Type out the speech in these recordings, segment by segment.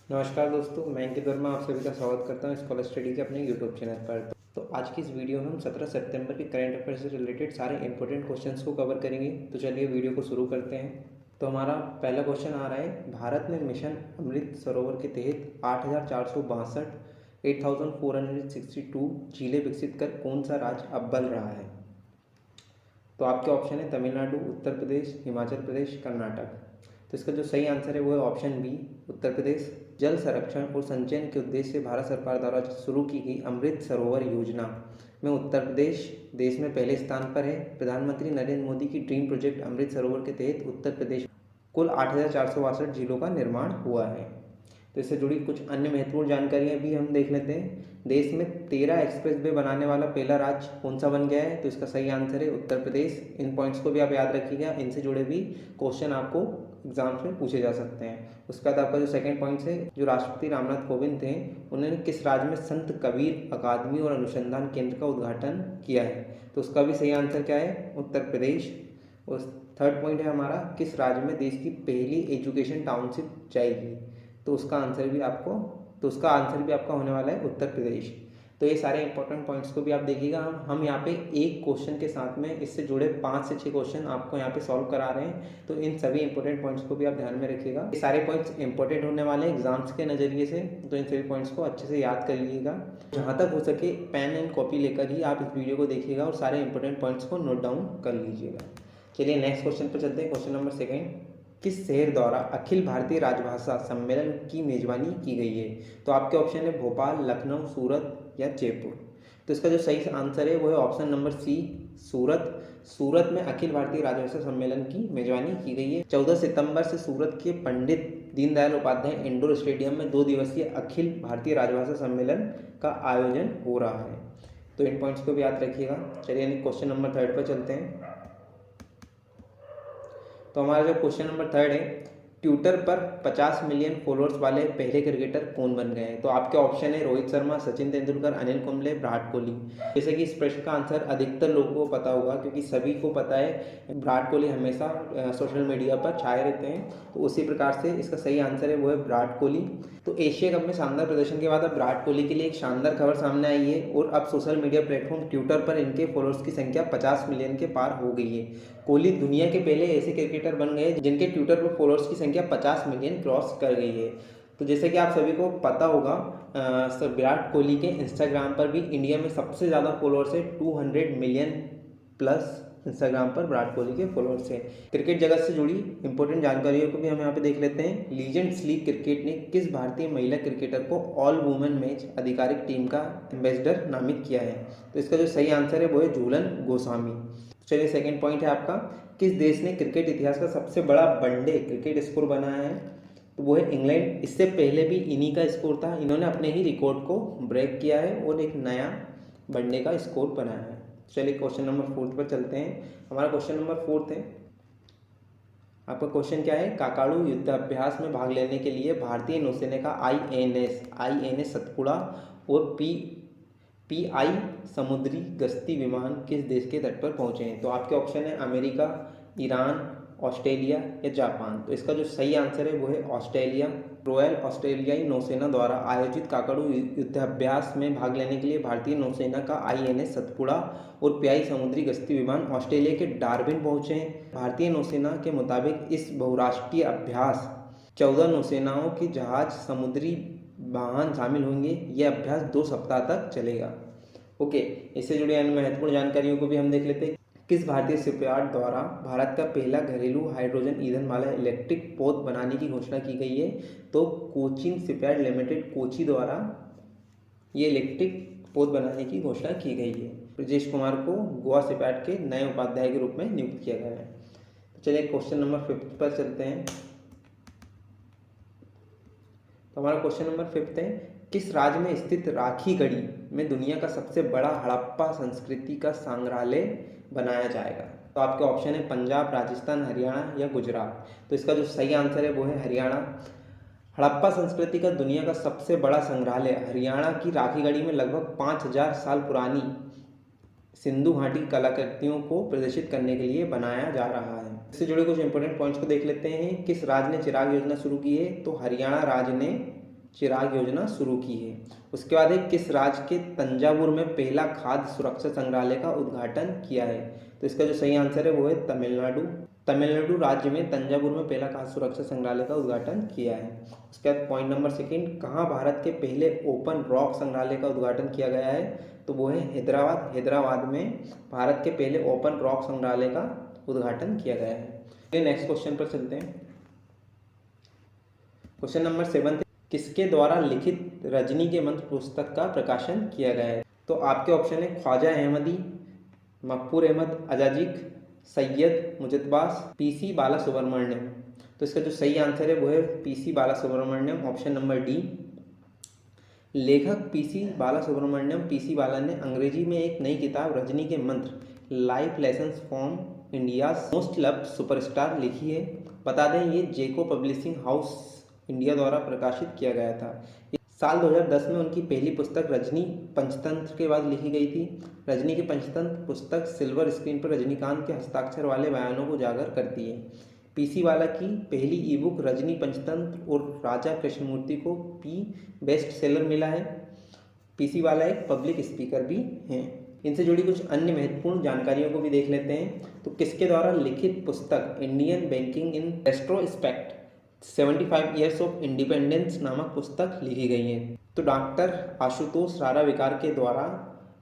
नमस्कार दोस्तों, मैं अंकित वर्मा आप सभी का स्वागत करता हूं स्कॉलर स्टडी के अपने यूट्यूब चैनल पर। तो आज की इस वीडियो में हम 17 सितंबर के करंट अफेयर से रिलेटेड सारे इंपॉर्टेंट क्वेश्चंस को कवर करेंगे। तो चलिए वीडियो को शुरू करते हैं। तो हमारा पहला क्वेश्चन आ रहा है, भारत में मिशन अमृत सरोवर के तहत 8,462 8,462 झीलें विकसित कर कौन सा राज्य अव्वल रहा है? तो आपके ऑप्शन है तमिलनाडु, उत्तर प्रदेश, हिमाचल प्रदेश, कर्नाटक। तो इसका जो सही आंसर है वो है ऑप्शन बी, उत्तर प्रदेश। जल संरक्षण और संचयन के उद्देश्य से भारत सरकार द्वारा शुरू की गई अमृत सरोवर योजना में उत्तर प्रदेश देश में पहले स्थान पर है। प्रधानमंत्री नरेंद्र मोदी की ड्रीम प्रोजेक्ट अमृत सरोवर के तहत उत्तर प्रदेश कुल 8,462 झीलों का निर्माण हुआ है। तो इससे जुड़ी कुछ अन्य महत्वपूर्ण जानकारियां भी हम देख लेते हैं। देश में 13 एक्सप्रेस वे बनाने वाला पहला राज्य कौन सा बन गया है? तो इसका सही आंसर है उत्तर प्रदेश। इन पॉइंट्स को भी आप याद रखिएगा, इनसे जुड़े भी क्वेश्चन आपको एग्जाम्स में पूछे जा सकते हैं। उसके बाद आपका जो सेकंड पॉइंट है, जो राष्ट्रपति रामनाथ कोविंद थे, उन्होंने किस राज्य में संत कबीर अकादमी और अनुसंधान केंद्र का उद्घाटन किया है? तो उसका भी सही आंसर क्या है? उत्तर प्रदेश। और थर्ड पॉइंट है हमारा, किस राज्य में देश की पहली एजुकेशन टाउनशिप जाएगी? तो उसका आंसर भी आपका होने वाला है उत्तर प्रदेश। तो ये सारे इंपॉर्टेंट पॉइंट्स को भी आप देखिएगा। हम यहाँ पे एक क्वेश्चन के साथ में इससे जुड़े 5 से 6 क्वेश्चन आपको यहाँ पे सॉल्व करा रहे हैं। तो इन सभी इंपॉर्टेंट पॉइंट्स को भी आप ध्यान में रखिएगा। ये सारे पॉइंट्स इंपॉर्टेंट होने वाले हैं एग्जाम्स के नज़रिए से, तो इन सभी पॉइंट्स को अच्छे से याद कर लीजिएगा। जहाँ तक हो सके पेन एंड कॉपी लेकर ही आप इस वीडियो को देखिएगा और सारे इंपॉर्टेंट पॉइंट्स को नोट डाउन कर लीजिएगा। चलिए नेक्स्ट क्वेश्चन पर चलते हैं। क्वेश्चन नंबर 2, किस शहर द्वारा अखिल भारतीय राजभाषा सम्मेलन की मेजबानी की गई है? तो आपके ऑप्शन है भोपाल, लखनऊ, सूरत या जयपुर। तो इसका जो सही आंसर है वो है ऑप्शन नंबर सी, सूरत। सूरत में अखिल भारतीय राजभाषा सम्मेलन की मेजबानी की गई है। 14 सितंबर से सूरत के पंडित दीनदयाल उपाध्याय इंडोर स्टेडियम में 2 दिवसीय अखिल भारतीय राजभाषा सम्मेलन का आयोजन हो रहा है। तो इन पॉइंट्स को भी याद रखिएगा। चलिए क्वेश्चन नंबर 3 पर चलते हैं। तो हमारा जो क्वेश्चन नंबर 3 है, ट्विटर पर 50 मिलियन फॉलोअर्स वाले पहले क्रिकेटर कौन बन गए हैं? तो आपके ऑप्शन है रोहित शर्मा, सचिन तेंदुलकर, अनिल कुंबले, विराट कोहली। जैसे कि इस प्रश्न का आंसर अधिकतर लोगों को पता होगा, क्योंकि सभी को पता है विराट कोहली हमेशा सोशल मीडिया पर छाए रहते हैं। तो उसी प्रकार से इसका सही आंसर है वो है विराट कोहली। तो एशिया कप में शानदार प्रदर्शन के बाद अब विराट कोहली के लिए एक शानदार खबर सामने आई है और अब सोशल मीडिया प्लेटफॉर्म ट्विटर पर इनके फॉलोअर्स की संख्या 50 मिलियन के पार हो गई है। कोहली दुनिया के पहले ऐसे क्रिकेटर बन गए जिनके ट्विटर पर फॉलोअर्स की संख्या 50 मिलियन क्रॉस कर गई है। तो जैसे कि आप सभी को पता होगा, विराट कोहली के इंस्टाग्राम पर भी इंडिया में सबसे ज़्यादा फॉलोअर्स है, 200 मिलियन प्लस इंस्टाग्राम पर विराट कोहली के फॉलोअर्स हैं। क्रिकेट जगत से जुड़ी इंपॉर्टेंट जानकारियों को भी हम यहाँ पे देख लेते हैं। लीजेंड्स लीग क्रिकेट ने किस भारतीय महिला क्रिकेटर को ऑल वुमेन मैच आधिकारिक टीम का एम्बेसडर नामित किया है? तो इसका जो सही आंसर है वो है झूलन गोस्वामी। चलिए सेकंड पॉइंट है आपका, किस देश ने क्रिकेट इतिहास का सबसे बड़ा वनडे क्रिकेट स्कोर बनाया है? तो वो है इंग्लैंड। इससे पहले भी इन्हीं का स्कोर था, इन्होंने अपने ही रिकॉर्ड को ब्रेक किया है और एक नया वनडे का स्कोर बनाया है। चलिए क्वेश्चन नंबर 4 पर चलते हैं। हमारा क्वेश्चन नंबर 4 है, आपका क्वेश्चन क्या है? काकाड़ू युद्धाभ्यास में भाग लेने के लिए भारतीय नौसेना का आईएनएस सतपुड़ा और पीआई समुद्री गश्ती विमान किस देश के तट पर पहुंचे हैं? तो आपके ऑप्शन है अमेरिका, ईरान, ऑस्ट्रेलिया या जापान। तो इसका जो सही आंसर है वो है ऑस्ट्रेलिया। रॉयल ऑस्ट्रेलियाई नौसेना द्वारा आयोजित काकाड़ू युद्धाभ्यास में भाग लेने के लिए भारतीय नौसेना का आईएनएस सतपुड़ा और पीआई समुद्री गश्ती विमान ऑस्ट्रेलिया के डार्विन पहुंचे हैं। भारतीय नौसेना के मुताबिक इस बहुराष्ट्रीय अभ्यास 14 नौसेनाओं के जहाज, समुद्री वाहन शामिल होंगे। यह अभ्यास 2 सप्ताह तक चलेगा। ओके, इससे जुड़ी अन्य महत्वपूर्ण जानकारियों को भी हम देख लेते हैं। किस भारतीय शिपयार्ड द्वारा भारत का पहला घरेलू हाइड्रोजन ईंधन वाला इलेक्ट्रिक पोत बनाने की घोषणा की गई है? तो कोचिन शिपयार्ड लिमिटेड कोची द्वारा ये इलेक्ट्रिक पोत बनाने की घोषणा की गई है। ब्रजेश कुमार को गोवा शिपयार्ड के नए उपाध्याय के रूप में नियुक्त किया गया है। तो चलिए क्वेश्चन नंबर 5 पर चलते हैं। तो हमारा क्वेश्चन नंबर 5 है, किस राज्य में स्थित राखी गढ़ी में दुनिया का सबसे बड़ा हड़प्पा संस्कृति का संग्रहालय बनाया जाएगा? तो आपके ऑप्शन है पंजाब, राजस्थान, हरियाणा या गुजरात। तो इसका जो सही आंसर है वो है हरियाणा। हड़प्पा संस्कृति का दुनिया का सबसे बड़ा संग्रहालय हरियाणा की राखी गढ़ी में लगभग 5000 साल पुरानी सिंधु घाटी कलाकृतियों को प्रदर्शित करने के लिए बनाया जा रहा है। इससे जुड़े कुछ इंपॉर्टेंट पॉइंट्स को देख लेते हैं। किस राज्य ने चिराग योजना शुरू की है? तो हरियाणा राज्य ने चिराग योजना शुरू की है। उसके बाद है किस राज्य के तंजावुर में पहला खाद्य सुरक्षा संग्रहालय का उद्घाटन किया है? तो इसका जो सही आंसर है वो है तमिलनाडु। तमिलनाडु राज्य में तंजावुर में पहला खाद्य सुरक्षा संग्रहालय का उद्घाटन किया है। उसके बाद पॉइंट नंबर सेकंड, कहाँ भारत के पहले ओपन रॉक संग्रहालय का उद्घाटन किया गया है? तो वो है हैदराबाद। हैदराबाद में भारत के पहले ओपन रॉक संग्रहालय का उद्घाटन किया गया है। नेक्स्ट क्वेश्चन पर चलते हैं। क्वेश्चन नंबर 7, किसके द्वारा लिखित रजनी के मंत्र पुस्तक का प्रकाशन किया गया है? तो आपके ऑप्शन है ख्वाजा अहमदी, मकबूल अहमद आजाजिक, सैयद मुजद्दास, पीसी बाला सुब्रमण्यम। तो इसका जो सही आंसर है वो है पीसी बाला सुब्रमण्यम, ऑप्शन नंबर डी। लेखक पीसी बाला सुब्रमण्यम, पीसी बाला ने अंग्रेजी में एक नई किताब रजनी के मंत्र life lessons from India most loved superstar लिखी है। बता दें ये जेको पब्लिशिंग हाउस इंडिया द्वारा प्रकाशित किया गया था। साल 2010 में उनकी पहली पुस्तक रजनी पंचतंत्र के बाद लिखी गई थी। रजनी की पंचतंत्र पुस्तक सिल्वर स्क्रीन पर रजनीकांत के हस्ताक्षर वाले बयानों को उजागर करती है। पीसी वाला की पहली ई बुक रजनी पंचतंत्र और राजा कृष्णमूर्ति को बेस्ट सेलर मिला है। पीसी वाला एक पब्लिक स्पीकर भी हैं। इनसे जुड़ी कुछ अन्य महत्वपूर्ण जानकारियों को भी देख लेते हैं। तो किसके द्वारा लिखित पुस्तक Indian banking in retrospect 75 years of independence नामक पुस्तक लिखी गई है? तो डॉक्टर आशुतोष राराविकार के द्वारा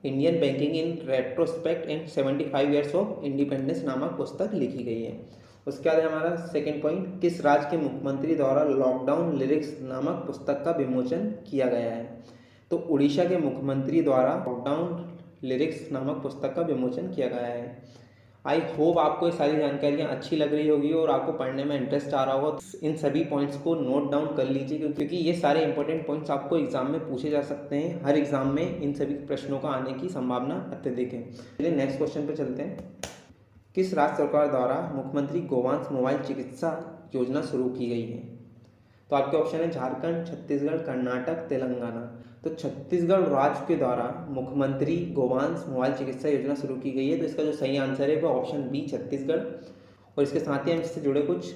Indian banking in retrospect and 75 years of independence नामक पुस्तक लिखी गई है। उसके बाद हमारा सेकंड पॉइंट, किस राज्य के मुख्यमंत्री द्वारा लॉकडाउन लिरिक्स नामक पुस्तक का विमोचन किया गया है? तो उड़ीसा के मुख्यमंत्री द्वारा लॉकडाउन लिरिक्स नामक पुस्तक का विमोचन किया गया है। आई होप आपको ये सारी जानकारियाँ अच्छी लग रही होगी और आपको पढ़ने में इंटरेस्ट आ रहा होगा। इन सभी पॉइंट्स को नोट डाउन कर लीजिए क्योंकि ये सारे इंपॉर्टेंट पॉइंट्स आपको एग्जाम में पूछे जा सकते हैं। हर एग्जाम में इन सभी प्रश्नों का आने की संभावना अत्यधिक है। चलिए नेक्स्ट क्वेश्चन पे चलते हैं। किस राज्य सरकार द्वारा मुख्यमंत्री गोवंश मोबाइल चिकित्सा योजना शुरू की गई है? तो आपके ऑप्शन है झारखंड, छत्तीसगढ़, कर्नाटक, तेलंगाना। तो छत्तीसगढ़ राज्य के द्वारा मुख्यमंत्री गोवंश मोबाइल चिकित्सा योजना शुरू की गई है। तो इसका जो सही आंसर है वो ऑप्शन बी छत्तीसगढ़। और इसके साथ ही हम इससे जुड़े कुछ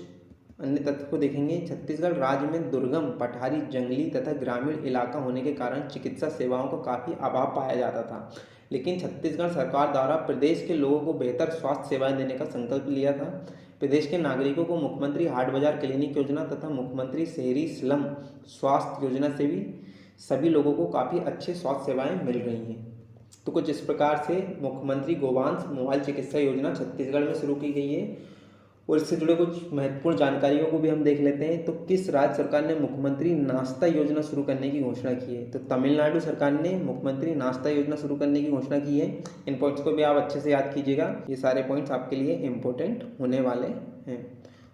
अन्य तथ्य को देखेंगे। छत्तीसगढ़ राज्य में दुर्गम, पठारी, जंगली तथा ग्रामीण इलाका होने के कारण चिकित्सा सेवाओं का काफ़ी अभाव पाया जाता था। लेकिन छत्तीसगढ़ सरकार द्वारा प्रदेश के लोगों को बेहतर स्वास्थ्य सेवाएं देने का संकल्प लिया था। प्रदेश के नागरिकों को मुख्यमंत्री हाट बाजार क्लिनिक योजना तथा मुख्यमंत्री शहरी स्लम स्वास्थ्य योजना से भी सभी लोगों को काफ़ी अच्छे स्वास्थ्य सेवाएं मिल रही हैं। तो कुछ इस प्रकार से मुख्यमंत्री गोवंश मोबाइल चिकित्सा योजना छत्तीसगढ़ में शुरू की गई है। और इससे जुड़े कुछ महत्वपूर्ण जानकारियों को भी हम देख लेते हैं। तो किस राज्य सरकार ने मुख्यमंत्री नाश्ता योजना शुरू करने की घोषणा की है? तो तमिलनाडु सरकार ने मुख्यमंत्री नाश्ता योजना शुरू करने की घोषणा की है। इन पॉइंट्स को भी आप अच्छे से याद कीजिएगा, ये सारे पॉइंट्स आपके लिए इंपॉर्टेंट होने वाले हैं।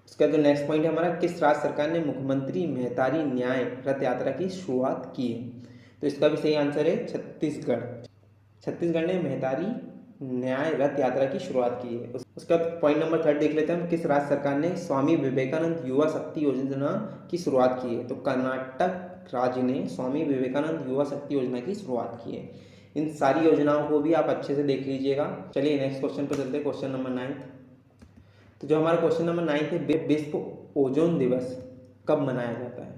उसका जो नेक्स्ट पॉइंट है हमारा, किस राज्य सरकार ने मुख्यमंत्री मेहतारी न्याय रथ यात्रा की शुरुआत की है? तो इसका भी सही आंसर है छत्तीसगढ़। छत्तीसगढ़ ने मेहतारी न्याय रथ यात्रा की शुरुआत की है। उसका पॉइंट नंबर 3 देख लेते हैं हम, किस राज्य सरकार ने स्वामी विवेकानंद युवा शक्ति योजना की शुरुआत की है? तो कर्नाटक राज्य ने स्वामी विवेकानंद युवा शक्ति योजना की शुरुआत की है। इन सारी योजनाओं को भी आप अच्छे से देख लीजिएगा। चलिए नेक्स्ट क्वेश्चन पर चलते हैं, क्वेश्चन नंबर 9। तो जो हमारा क्वेश्चन नंबर 9 है, विश्व ओजोन दिवस कब मनाया जाता है?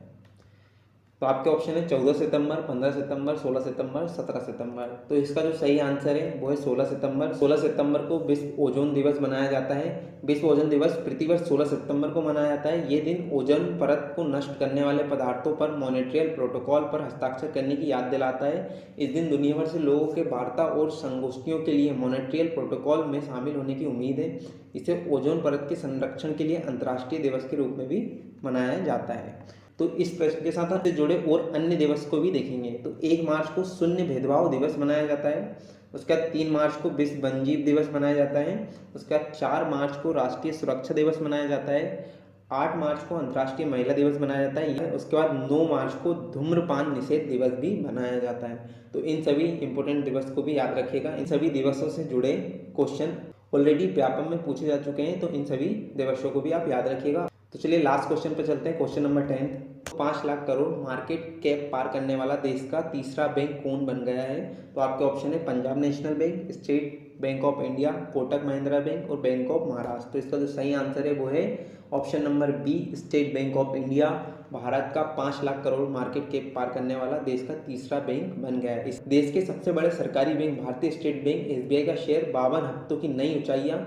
तो आपके ऑप्शन है 14 सितंबर, 15 सितंबर, 16 सितंबर, 17 सितंबर। तो इसका जो सही आंसर है वो है 16 सितंबर। 16 सितंबर को विश्व ओजोन दिवस मनाया जाता है। विश्व ओजोन दिवस प्रतिवर्ष 16 सितंबर को मनाया जाता है। ये दिन ओजोन परत को नष्ट करने वाले पदार्थों पर मॉन्ट्रियल प्रोटोकॉल पर हस्ताक्षर करने की याद दिलाता है। इस दिन दुनिया भर से लोगों के वार्ता और संगोष्ठियों के लिए मॉन्ट्रियल प्रोटोकॉल में शामिल होने की उम्मीद है। इसे ओजोन परत के संरक्षण के लिए अंतर्राष्ट्रीय दिवस के रूप में भी मनाया जाता है। तो इस प्रश्न के साथ साथ जुड़े और अन्य दिवस को भी देखेंगे। तो 1 मार्च को शून्य भेदभाव दिवस मनाया जाता है। उसके बाद 3 मार्च को विश्व वन्यजीव दिवस मनाया जाता है। उसके बाद 4 मार्च को राष्ट्रीय सुरक्षा दिवस मनाया जाता है। 8 मार्च को अंतर्राष्ट्रीय महिला दिवस मनाया जाता है। उसके बाद 9 मार्च को धूम्रपान निषेध दिवस भी मनाया जाता है। तो इन सभी इंपॉर्टेंट दिवस को भी याद रखिएगा। इन सभी दिवसों से जुड़े क्वेश्चन ऑलरेडी व्यापम में पूछे जा चुके हैं, तो इन सभी दिवसों को भी आप याद रखिएगा। तो चलिए लास्ट क्वेश्चन पर चलते हैं, question number 10। 5 lakh crore market cap पार करने वाला देश का तीसरा बैंक कौन बन गया है? तो आपके ऑप्शन है Punjab national bank, state bank of India, Kotak Mahindra bank और बैंक ऑफ महाराष्ट्र। तो इसका जो सही आंसर है वो है option number B, state bank of India. Bharat का 5 लाख करोड़ मार्केट कैप पार करने वाला देश का तीसरा बैंक बन गया है। इस देश के सबसे बड़े सरकारी बैंक भारतीय स्टेट बैंक एसबीआई का शेयर 52 हफ्तों की नई ऊंचाइयां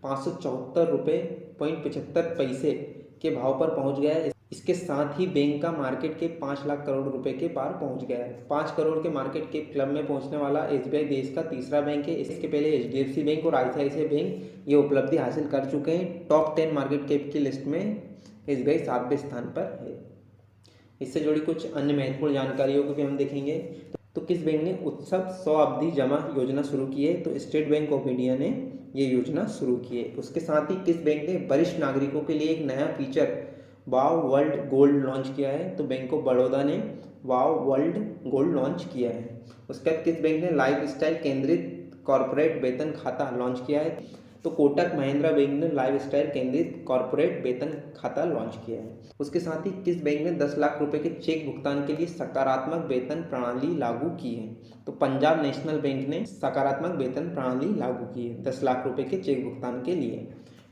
574.75 रुपये के भाव पर पहुंच गया है। इसके साथ ही बैंक का मार्केट कैप 5 लाख करोड़ रुपए के पार पहुंच गया है। 5 करोड़ के मार्केट कैप क्लब में पहुंचने वाला एसबीआई देश का तीसरा बैंक है। इसके पहले एचडीएफसी बैंक और आईसीआईसीआई बैंक ये उपलब्धि हासिल कर चुके हैं। टॉप 10 मार्केट कैप की लिस्ट में एसबीआई 7वें स्थान पर है। इससे जुड़ी कुछ अन्य महत्वपूर्ण जानकारियों को भी हम देखेंगे। तो किस बैंक ने उत्सव 100 अवधि जमा योजना शुरू की है? तो स्टेट बैंक ऑफ इंडिया ने ये योजना शुरू की है। उसके साथ ही किस बैंक ने वरिष्ठ नागरिकों के लिए एक नया फीचर वाव वर्ल्ड गोल्ड लॉन्च किया है? तो बैंक ऑफ बड़ौदा ने वाव वर्ल्ड गोल्ड लॉन्च किया है। उसके बाद किस बैंक ने लाइफ स्टाइल केंद्रित कॉर्पोरेट वेतन खाता लॉन्च किया है? तो कोटक महिंद्रा बैंक ने लाइफ स्टाइल केंद्रित कॉर्पोरेट वेतन खाता लॉन्च किया है। उसके साथ ही किस बैंक ने 10 लाख रुपए के चेक भुगतान के लिए सकारात्मक वेतन प्रणाली लागू की है? तो पंजाब नेशनल बैंक ने सकारात्मक वेतन प्रणाली लागू की है 10 लाख रुपए के चेक भुगतान के लिए।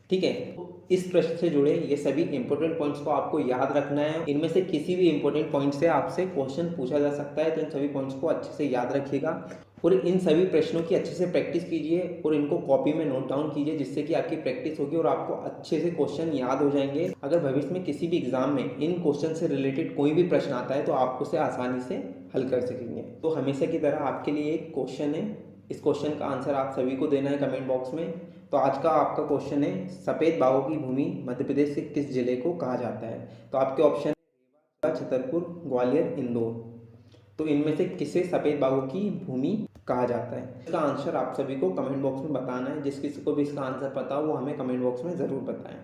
ठीक है, तो इस प्रश्न से जुड़े ये सभी इंपॉर्टेंट पॉइंट्स को आपको याद रखना है। इनमें से किसी भी इंपॉर्टेंट पॉइंट से आपसे क्वेश्चन पूछा जा सकता है, तो इन सभी पॉइंट्स को अच्छे से याद रखिएगा और इन सभी प्रश्नों की अच्छे से प्रैक्टिस कीजिए और इनको कॉपी में नोट डाउन कीजिए, जिससे कि आपकी प्रैक्टिस होगी और आपको अच्छे से क्वेश्चन याद हो जाएंगे। अगर भविष्य में किसी भी एग्जाम में इन क्वेश्चन से रिलेटेड कोई भी प्रश्न आता है तो आप उसे आसानी से हल कर सकेंगे। तो हमेशा की तरह आपके लिए एक क्वेश्चन है, इस क्वेश्चन का आंसर आप सभी को देना है कमेंट बॉक्स में। तो आज का आपका क्वेश्चन है, सफ़ेद बाघों की भूमि मध्य प्रदेश के किस जिले को कहा जाता है? तो आपके ऑप्शन है रीवा, छतरपुर, ग्वालियर, इंदौर। तो इनमें से किसे सफ़ेद बाघों की भूमि कहा जाता है? इसका आंसर आप सभी को कमेंट बॉक्स में बताना है। जिस किसी को भी इसका आंसर पता हो वो हमें कमेंट बॉक्स में ज़रूर बताएं।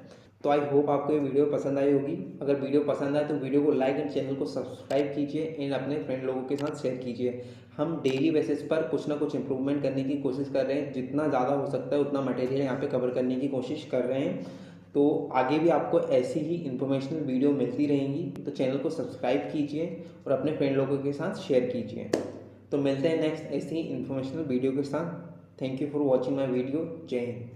तो आई होप आपको ये वीडियो पसंद आई होगी। अगर वीडियो पसंद आए तो वीडियो को लाइक एंड चैनल को सब्सक्राइब कीजिए एंड अपने फ्रेंड लोगों के साथ शेयर कीजिए। हम डेली बेसिस पर कुछ ना कुछ इंप्रूवमेंट करने की कोशिश कर रहे हैं। जितना ज़्यादा हो सकता है उतना मटेरियल यहाँ पे कवर करने की कोशिश कर रहे हैं। तो आगे भी आपको ऐसी ही इंफॉर्मेशनल वीडियो मिलती रहेंगी। तो चैनल को सब्सक्राइब कीजिए और अपने फ्रेंड लोगों के साथ शेयर कीजिए। तो मिलते हैं नेक्स्ट ऐसी ही इंफॉर्मेशनल वीडियो के साथ। Thank you for watching my video. जय हिंद।